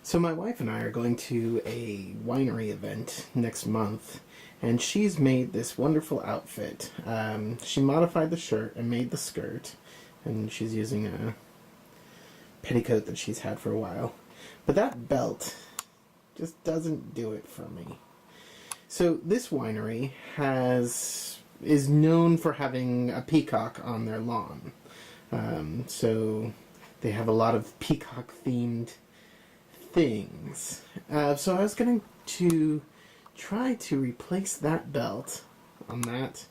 So my wife and I are going to a winery event next month, and she's made this wonderful outfit. She modified the shirt and made the skirt, and she's using a petticoat that she's had for a while. But that belt just doesn't do it for me. So this winery is known for having a peacock on their lawn. So they have a lot of peacock-themed things. So I was going to try to replace that belt on that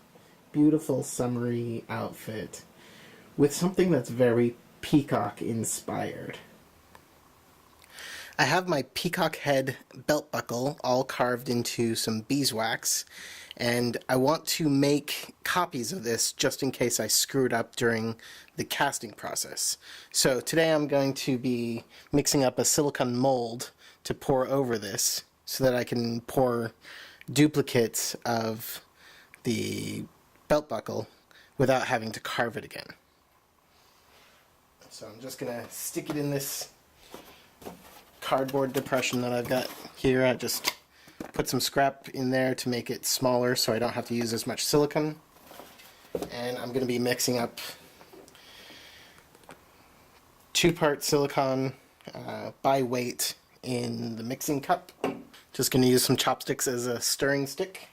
beautiful summery outfit with something that's very peacock inspired. I have my peacock head belt buckle all carved into some beeswax, and I want to make copies of this just in case I screw it up during the casting process. So today I'm going to be mixing up a silicone mold to pour over this so that I can pour duplicates of the belt buckle without having to carve it again. So I'm just going to stick it in this cardboard depression that I've got here. I just put some scrap in there to make it smaller so I don't have to use as much silicone. And I'm going to be mixing up 2 parts silicone by weight in the mixing cup. Just going to use some chopsticks as a stirring stick.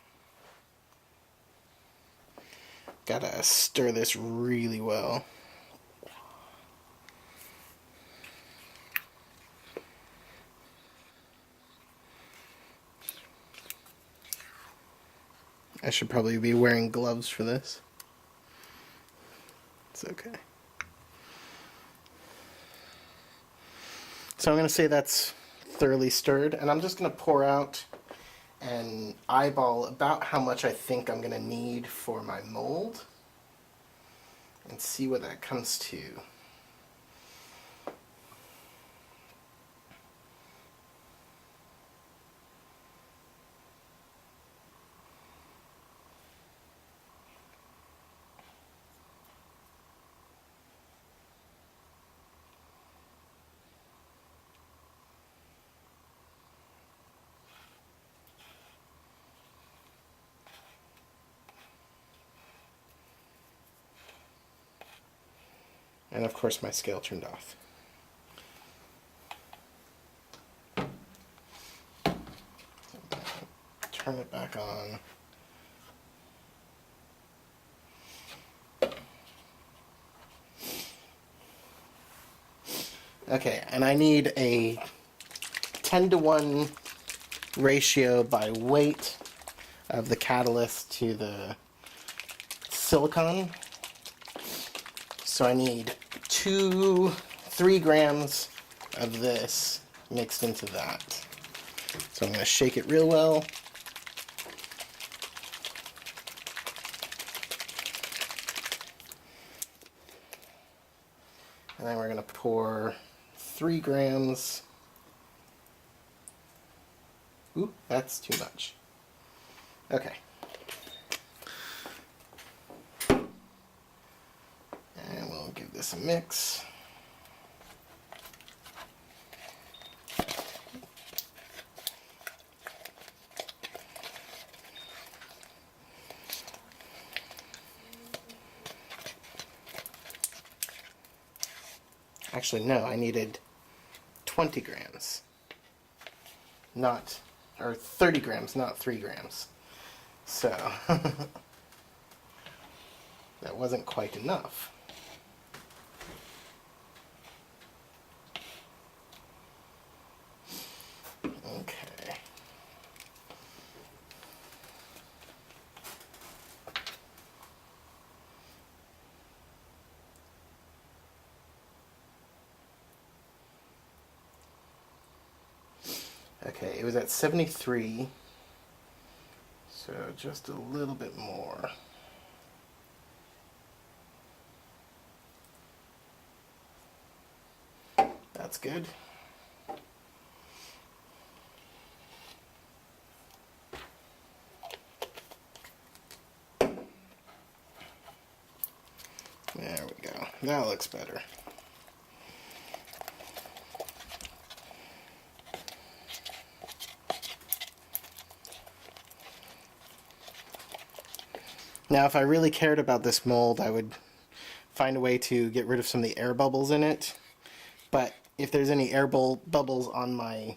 Gotta stir this really well. I should probably be wearing gloves for this. It's okay. So I'm going to say that's thoroughly stirred, and I'm just going to pour out and eyeball about how much I think I'm going to need for my mold and see what that comes to. And of course my scale turned off. Turn it back on. Okay, and I need a 10-to-1 ratio by weight of the catalyst to the silicone. So I need 3 grams of this mixed into that. So I'm going to shake it real well. And then we're going to pour 3 grams. Ooh, that's too much. Okay. And we'll give this a mix. Actually, no, I needed 20 grams. Or 30 grams, not 3 grams. So, that wasn't quite enough. Okay. Okay, it was at 73, so just a little bit more. That's good. There we go. That looks better. Now, if I really cared about this mold, I would find a way to get rid of some of the air bubbles in it. But if there's any air bubbles on my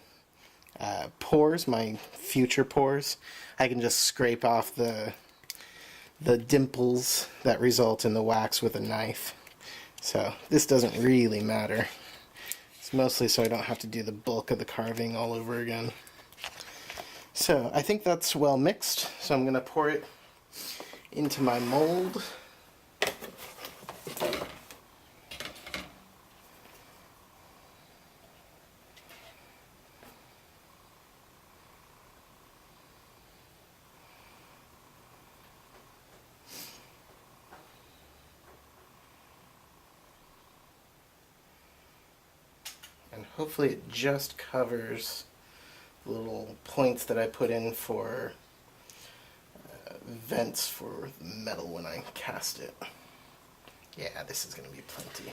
pores, my future pores, I can just scrape off the dimples that result in the wax with a knife. So this doesn't really matter. It's mostly so I don't have to do the bulk of the carving all over again. So I think that's well mixed, so I'm going to pour it into my mold. And hopefully it just covers the little points that I put in for vents for metal when I cast it. Yeah, this is going to be plenty.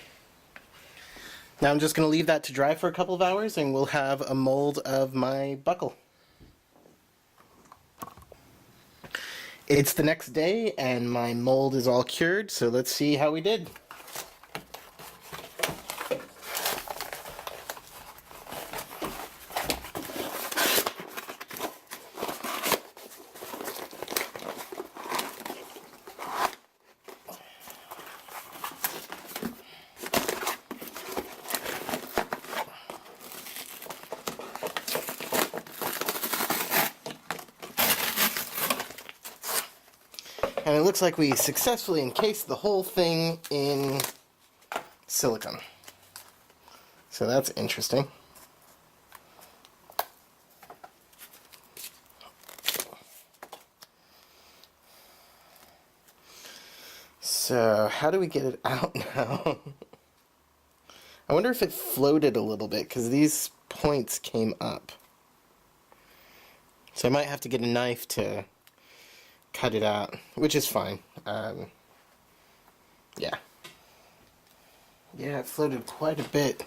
Now I'm just going to leave that to dry for a couple of hours and we'll have a mold of my buckle. It's the next day and my mold is all cured, so let's see how we did. And it looks like we successfully encased the whole thing in silicone. So that's interesting. So how do we get it out now? I wonder if it floated a little bit because these points came up. So I might have to get a knife to cut it out, which is fine. Yeah, it floated quite a bit.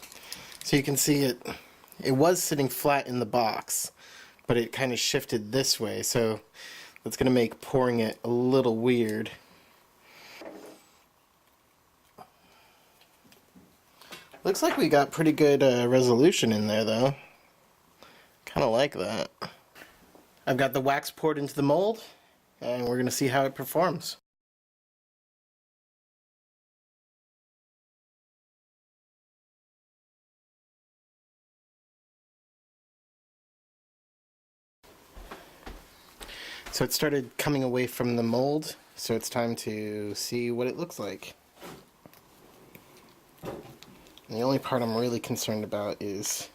So you can see it was sitting flat in the box, but it kind of shifted this way, so that's going to make pouring it a little weird. Looks like we got pretty good resolution in there, though. Kind of like that. I've got the wax poured into the mold, and we're going to see how it performs. So it started coming away from the mold, so it's time to see what it looks like. And the only part I'm really concerned about is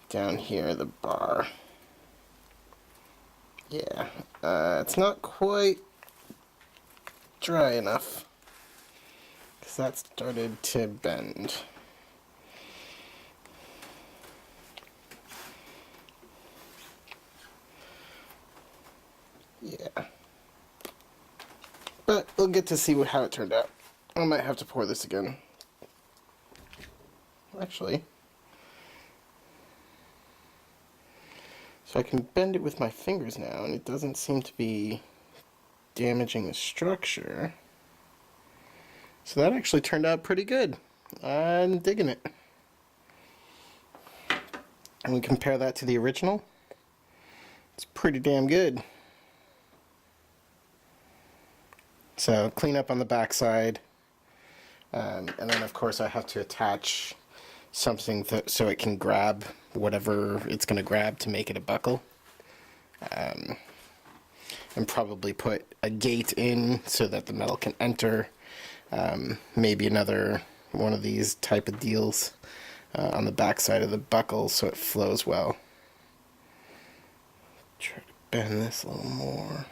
down here, the bar. Yeah, it's not quite dry enough, because that started to bend. Yeah. But we'll get to see how it turned out. I might have to pour this again. Actually, so I can bend it with my fingers now, and it doesn't seem to be damaging the structure. So that actually turned out pretty good. I'm digging it. And we compare that to the original. It's pretty damn good. So clean up on the backside, and then of course I have to attach something so it can grab whatever it's going to grab to make it a buckle, and probably put a gate in so that the metal can enter, maybe another one of these type of deals on the back side of the buckle so it flows well. Try to bend this a little more.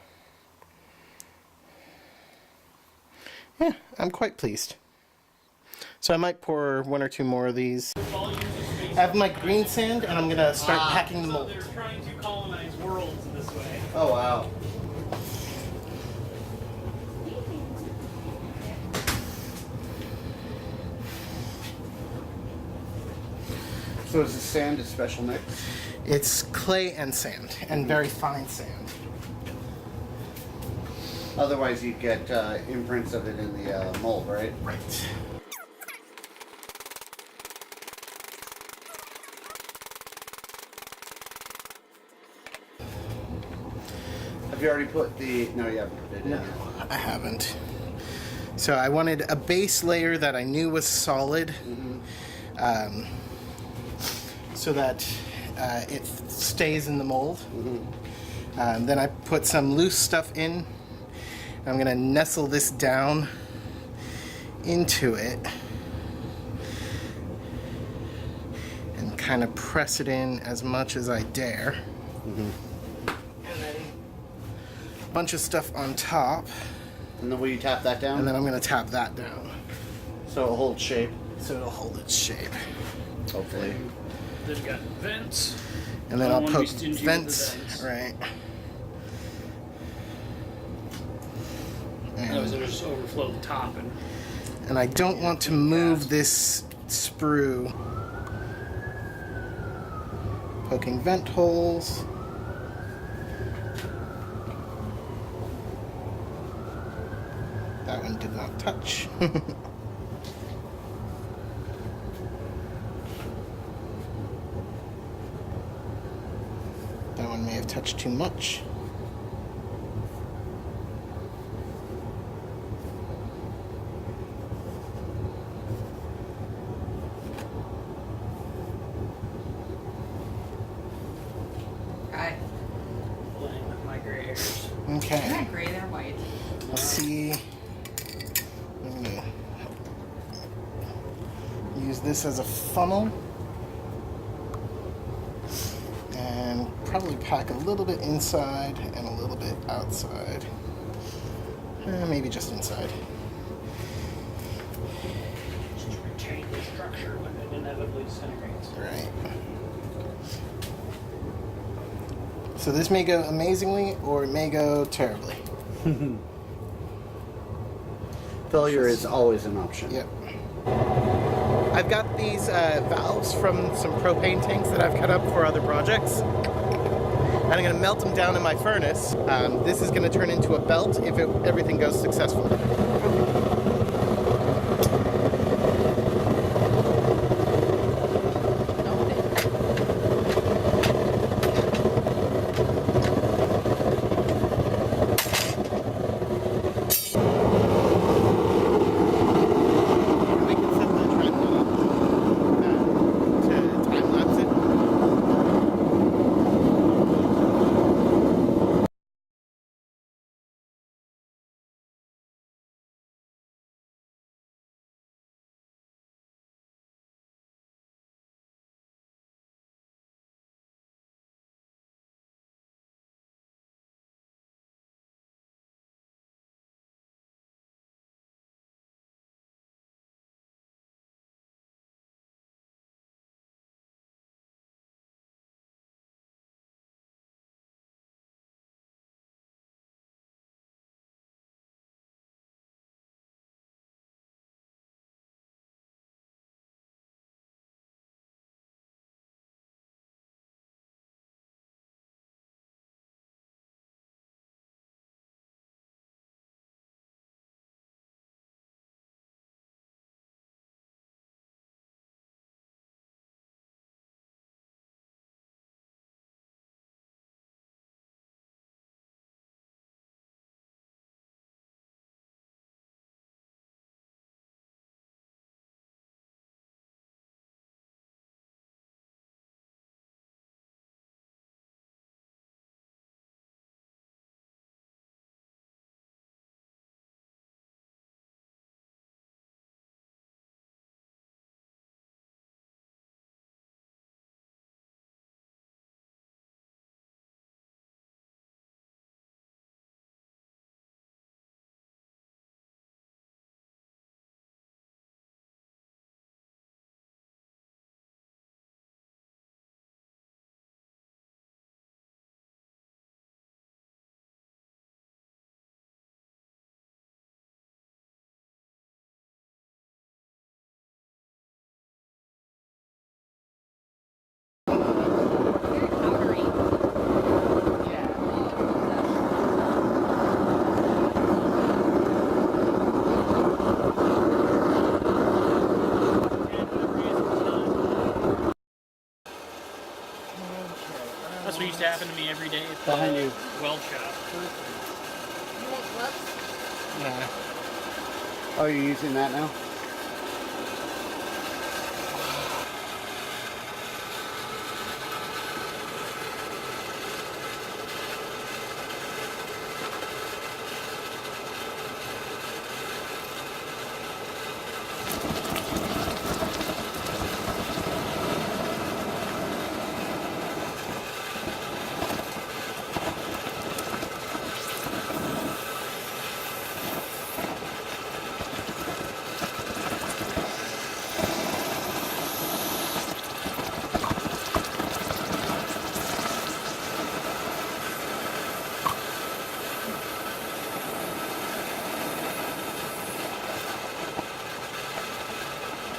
Yeah, I'm quite pleased. So I might pour one or two more of these. I have my green sand, and I'm gonna start packing the mold. They're trying to colonize worlds this way. Oh wow. So is the sand a special mix? It's clay and sand, and very fine sand. Otherwise, you get imprints of it in the mold, right? Right. Have you already put the? No, you haven't put it in. No, I haven't. So I wanted a base layer that I knew was solid, so that it stays in the mold. Then I put some loose stuff in. I'm going to nestle this down into it and kind of press it in as much as I dare. And then a bunch of stuff on top. And then will you tap that down? And then I'm going to tap that down So it'll hold shape. so it'll hold its shape. Hopefully. They've got vents. And then I I'll don't wanna be poke stingy with the vents. vents. Right. Otherwise, it'll just overflow the top. And I don't want to move this sprue. Poking vent holes. That one did not touch. That one may have touched too much. Okay. Playing with my gray hairs. They're Okay. not gray, they're white. Let's see. I'm gonna use this as a funnel and probably pack a little bit inside and a little bit outside. Maybe just inside. Just to retain the structure when it inevitably disintegrates. Right. So this may go amazingly or it may go terribly. Failure is always an option. Yep. I've got these valves from some propane tanks that I've cut up for other projects. And I'm going to melt them down in my furnace. This is going to turn into a belt if everything goes successfully. That's what used to happen to me every day at the Behind you. weld shop. You want gloves? Nah. Oh, you're using that now?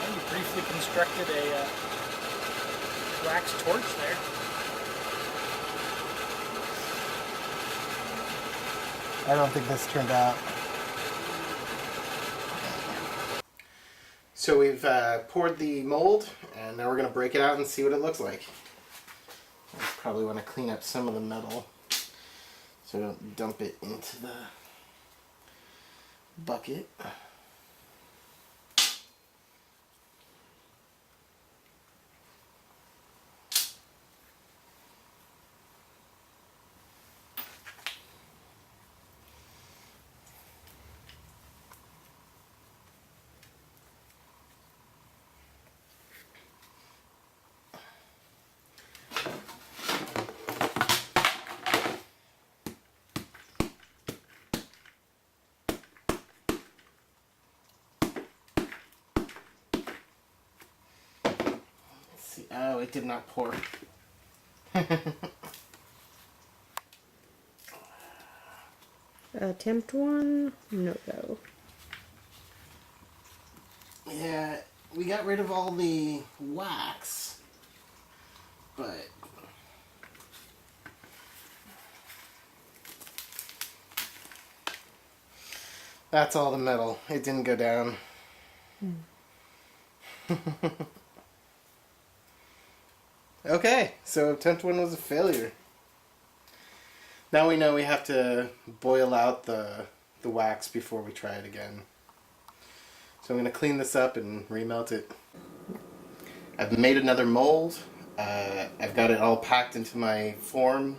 You briefly constructed a wax torch there. I don't think this turned out. So we've poured the mold, and now we're going to break it out and see what it looks like. I probably want to clean up some of the metal so I don't dump it into the bucket. Oh, it did not pour. Attempt one, no go. Yeah, we got rid of all the wax, but that's all the metal. It didn't go down. Okay, so attempt one was a failure. Now we know we have to boil out the wax before we try it again. So I'm going to clean this up and remelt it. I've made another mold. I've got it all packed into my form.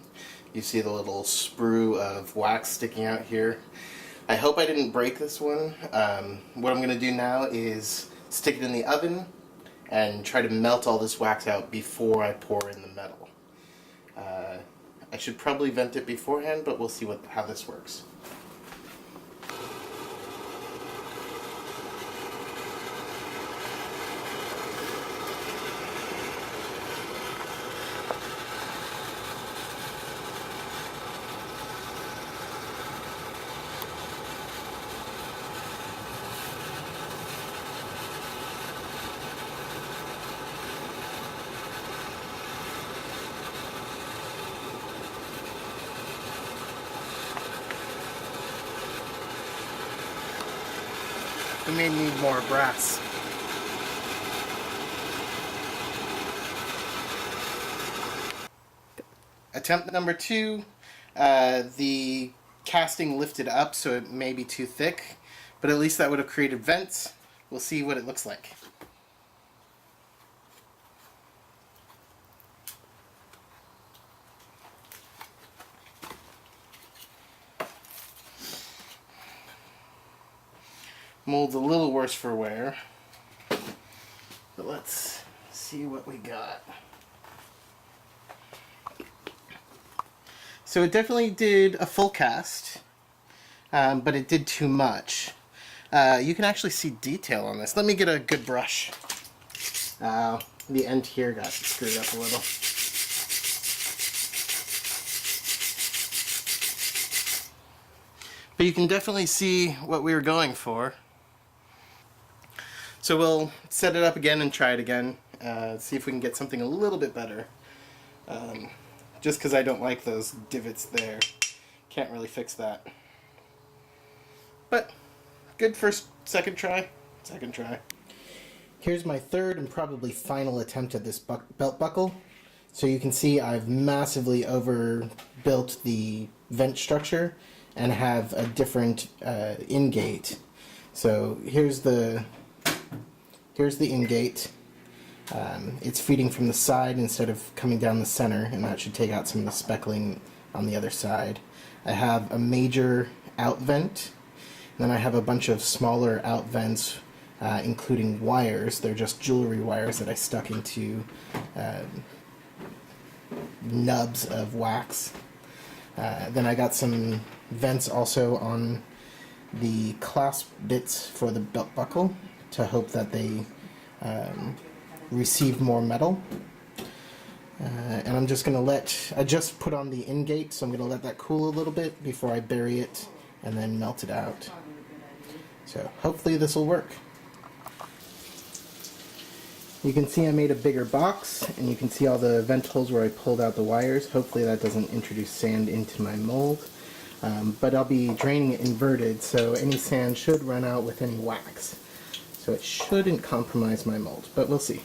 You see the little sprue of wax sticking out here. I hope I didn't break this one. What I'm going to do now is stick it in the oven and try to melt all this wax out before I pour in the metal. I should probably vent it beforehand, but we'll see how this works. We may need more brass. Attempt number 2, the casting lifted up so it may be too thick, but at least that would have created vents. We'll see what it looks like. Mold's a little worse for wear, but let's see what we got. So it definitely did a full cast, but it did too much. You can actually see detail on this. Let me get a good brush. The end here got screwed up a little. But you can definitely see what we were going for. So we'll set it up again and try it again. See if we can get something a little bit better. Just because I don't like those divots there. Can't really fix that. But good second try. Second try. Here's my third and probably final attempt at this belt buckle. So you can see I've massively overbuilt the vent structure and have a different in-gate. So here's the in-gate. It's feeding from the side instead of coming down the center, and that should take out some of the speckling on the other side. I have a major out vent, and then I have a bunch of smaller out vents, including wires. They're just jewelry wires that I stuck into nubs of wax. Then I got some vents also on the clasp bits for the belt buckle to hope that they receive more metal. And I'm just going to I just put on the in-gate, so I'm going to let that cool a little bit before I bury it and then melt it out. So hopefully this will work. You can see I made a bigger box, and you can see all the vent holes where I pulled out the wires. Hopefully that doesn't introduce sand into my mold. But I'll be draining it inverted, so any sand should run out with any wax. So it shouldn't compromise my mold, but we'll see.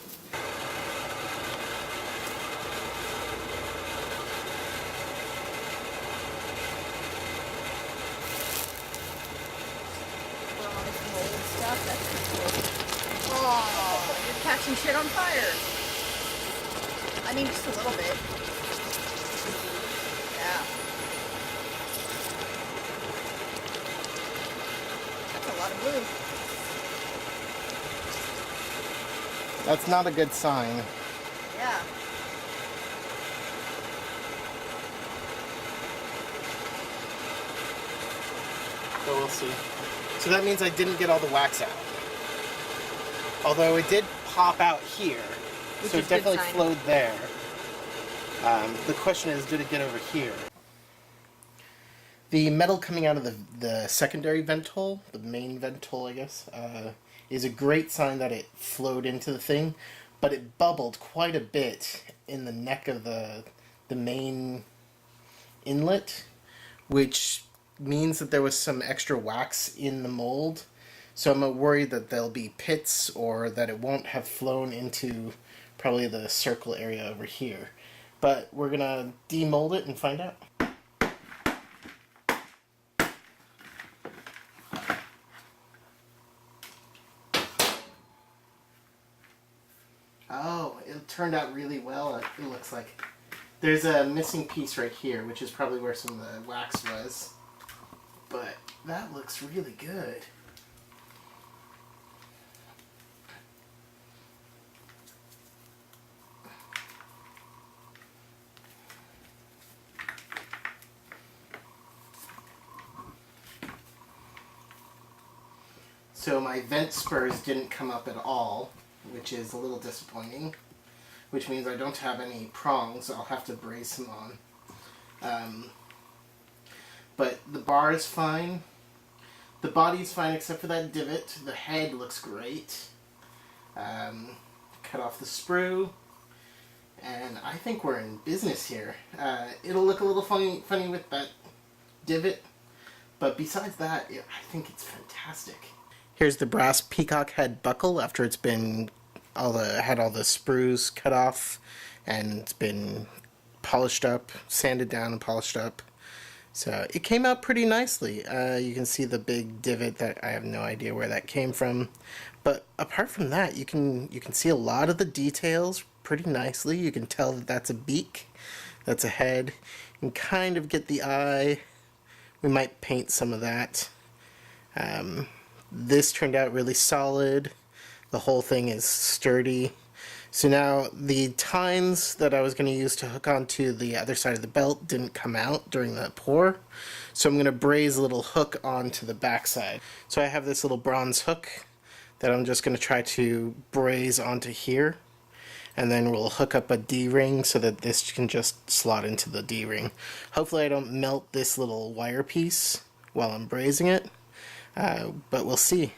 Oh, you're catching shit on fire. I mean, just a little bit. Yeah. That's a lot of glue. That's not a good sign. Yeah. So we'll see. So that means I didn't get all the wax out. Although it did pop out here. Which So is it good definitely sign. flowed there. The question is, did it get over here? The metal coming out of the secondary vent hole, the main vent hole I guess, is a great sign that it flowed into the thing, but it bubbled quite a bit in the neck of the main inlet, which means that there was some extra wax in the mold. So I'm worried that there'll be pits or that it won't have flown into probably the circle area over here. But we're gonna demold it and find out. Oh, it turned out really well, it looks like. There's a missing piece right here, which is probably where some of the wax was. But that looks really good. So my vent spurs didn't come up at all, which is a little disappointing, which means I don't have any prongs. I'll have to brace some on. But the bar is fine. The body's fine except for that divot. The head looks great. Cut off the sprue. And I think we're in business here. It'll look a little funny with that divot. But besides that, I think it's fantastic. Here's the brass Peacock head buckle after it's been had all the sprues cut off and it's been polished up, sanded down and polished up. So it came out pretty nicely. You can see the big divot that I have no idea where that came from. But apart from that, you can see a lot of the details pretty nicely. You can tell that that's a beak, that's a head. You can kind of get the eye. We might paint some of that. This turned out really solid. The whole thing is sturdy. So now the tines that I was going to use to hook onto the other side of the belt didn't come out during the pour. So I'm going to braze a little hook onto the back side. So I have this little bronze hook that I'm just going to try to braze onto here. And then we'll hook up a D-ring so that this can just slot into the D-ring. Hopefully I don't melt this little wire piece while I'm brazing it. But we'll see.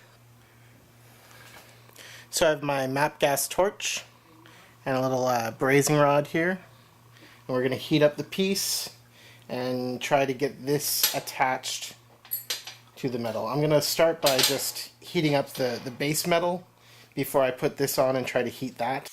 So I have my MAP gas torch and a little brazing rod here. And we're going to heat up the piece and try to get this attached to the metal. I'm going to start by just heating up the base metal before I put this on and try to heat that.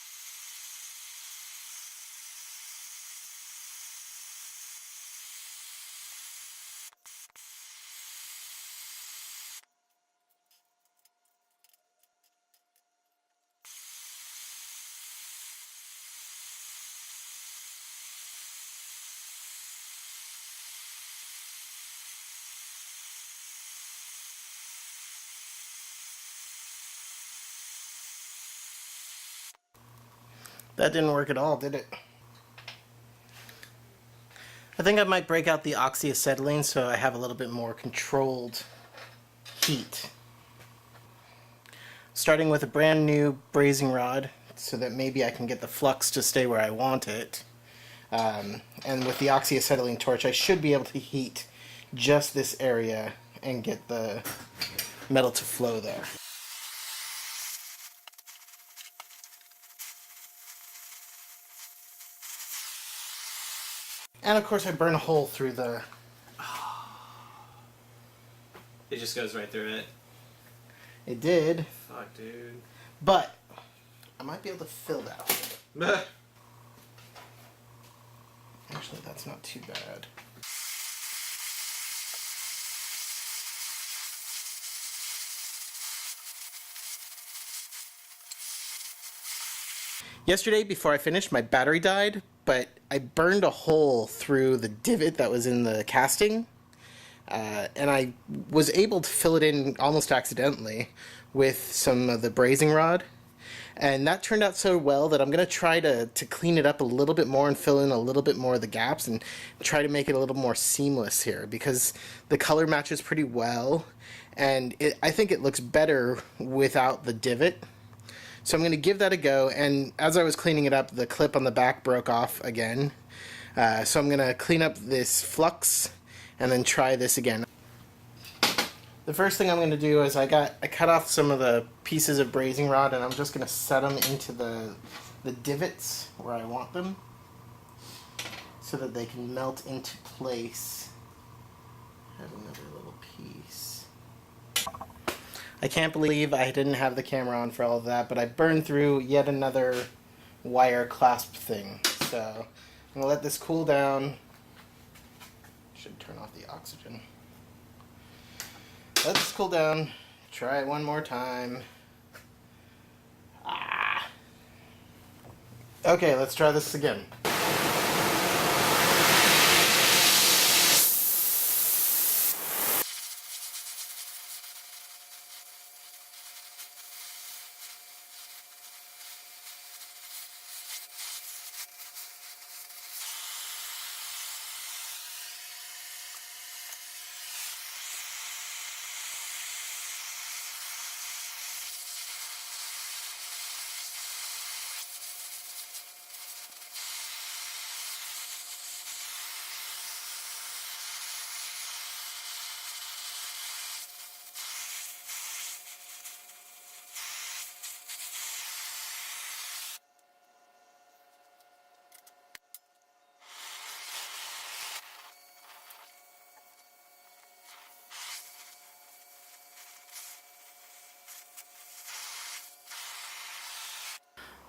That didn't work at all, did it? I think I might break out the oxyacetylene so I have a little bit more controlled heat. Starting with a brand new brazing rod so that maybe I can get the flux to stay where I want it. And with the oxyacetylene torch I should be able to heat just this area and get the metal to flow there. And of course I burn a hole through the... It just goes right through it. It did. Fuck, dude. But I might be able to fill that hole. Actually, that's not too bad. Yesterday, before I finished, my battery died, but I burned a hole through the divot that was in the casting, and I was able to fill it in almost accidentally with some of the brazing rod, and that turned out so well that I'm going to try to clean it up a little bit more and fill in a little bit more of the gaps and try to make it a little more seamless here, because the color matches pretty well, and I think it looks better without the divot. So I'm going to give that a go, and as I was cleaning it up, the clip on the back broke off again. So I'm going to clean up this flux and then try this again. The first thing I'm going to do is I cut off some of the pieces of brazing rod, and I'm just going to set them into the divots where I want them so that they can melt into place. Have another little piece. I can't believe I didn't have the camera on for all of that, but I burned through yet another wire clasp thing. So I'm going to let this cool down. Should turn off the oxygen. Let this cool down. Try it one more time. Okay, let's try this again.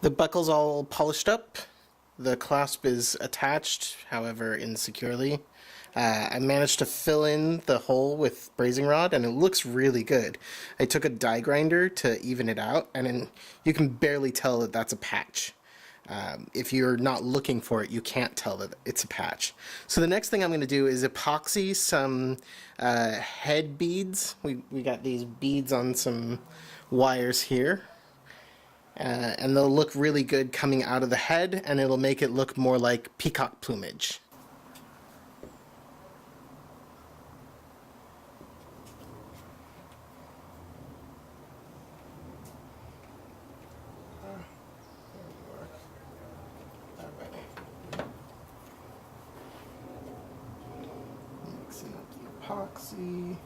The buckle's all polished up. The clasp is attached, however insecurely. I managed to fill in the hole with brazing rod, and it looks really good. I took a die grinder to even it out, and then you can barely tell that that's a patch. If you're not looking for it, you can't tell that it's a patch. So the next thing I'm going to do is epoxy some head beads. We got these beads on some wires here. And they'll look really good coming out of the head, and it'll make it look more like peacock plumage. Mixing up the epoxy.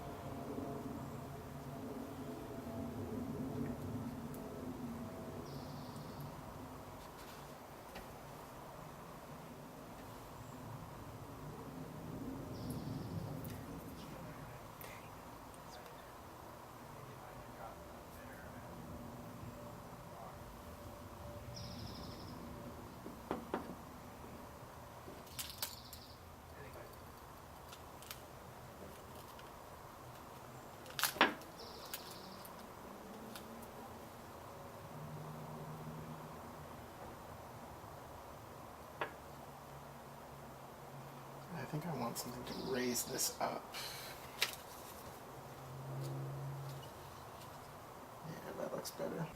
think I want something to raise this up. Yeah, that looks better.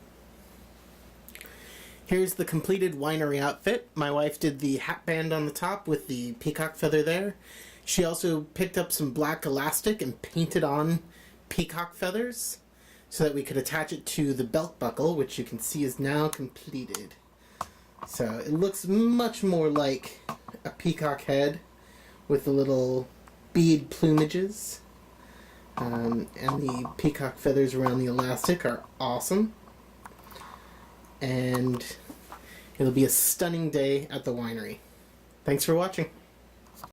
Here's the completed winery outfit. My wife did the hat band on the top with the peacock feather there. She also picked up some black elastic and painted on peacock feathers so that we could attach it to the belt buckle, which you can see is now completed. So it looks much more like a peacock head with the little bead plumages. And the peacock feathers around the elastic are awesome. And it'll be a stunning day at the winery. Thanks for watching.